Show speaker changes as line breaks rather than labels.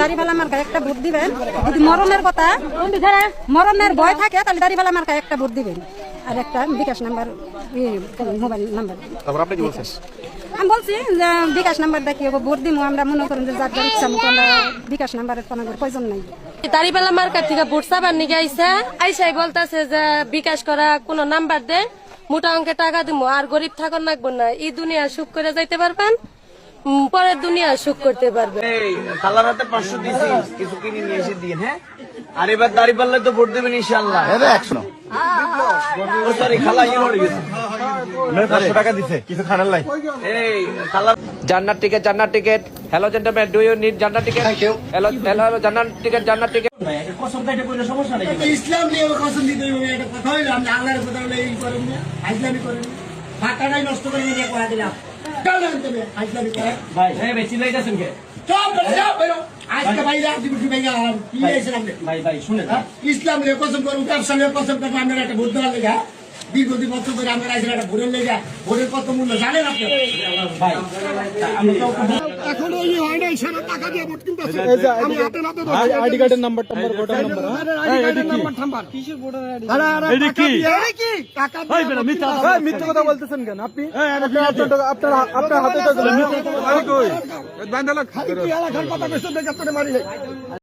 দাড়িওয়ালা মার্কায় একটা ভোট দিবেন। যদি মরণের কথা, মরণের ভয় থাকে তাহলে দাড়িওয়ালা মার্কায় একটা ভোট দিবেন, আর একটা বিকাশ নাম্বার, মোবাইল নাম্বার। আমি বলছি যে বিকাশ নাম্বার দেখি ভোট দিব, আমরা মনে করেন যে যার যার ইচ্ছা মতো আমরা বিকাশ নাম্বারের কোনো প্রয়োজন নাই।
দাড়িওয়ালা মার্কার থেকে ভোট চাবার নিয়ে আইসাই বলতেছে যে বিকাশ করা কোন নাম্বার দে, মোটা অঙ্কে টাকা দিব, আর গরিব থাকুন লাগবো না, এই দুনিয়া সুখ করে যাইতে পারবেন, পরের দুনিয়া সুখ করতে পারবে।
খালার হাতে 500 দিছি, কিছু কিনে নিয়ে এসে দিন। হ্যাঁ, আর এবার দাড়ি পাল্লে তো ভোট দেবেন ইনশাআল্লাহ। সরি, খালা ইয়ে হয়ে গেছে,
500 টাকা দিছে কিছু খানার লাই।
এই খালা
জান্নাত ticket. Hello gentleman, do you need জান্নাত টিকেট? হ্যালো জান্নাত টিকেট।
ইসলাম নিয়ে কসম দিতে হবে, এটা কথা হইলো আমি আল্লাহর কথা বলে এই করেন না, আইসলামি করেন না, টাকাটাই নষ্ট করে নিয়ে করা দিলাম, কেন দেবে আইসলামি করে
ভাই, এই বেশি লাইতাছেন কে?
সব বেরো আজকে ভাইরা দিবি ভাইয়া আর কি এসেলাম
ভাই শুনেন,
ইসলাম নিয়ে কসম করুন, ব্যবসা নিয়ে কসম করুন, আমরা একটা ভোট দেওয়ার লেগা দীর্ঘদিন বছর ধরে আমরা আইসলাম একটা ভোটের লেগা, ভোটের কত মূল্য জানেন আপনি?
ভাই আমি তো
এখন এই হয় না, সারা টাকা দিয়ে ভোট কিনতে আমি হাতে নাতে
আইডি কার্ডের নাম্বার ভোটার নাম্বার
কিসের ভোটার আইডি এটা কি টাকা দিয়ে
মিথ্যা কথা বলতেছেন কেন আপনি? আপনার হাতে তো
এলাকার কথা বেশি দেখে মারি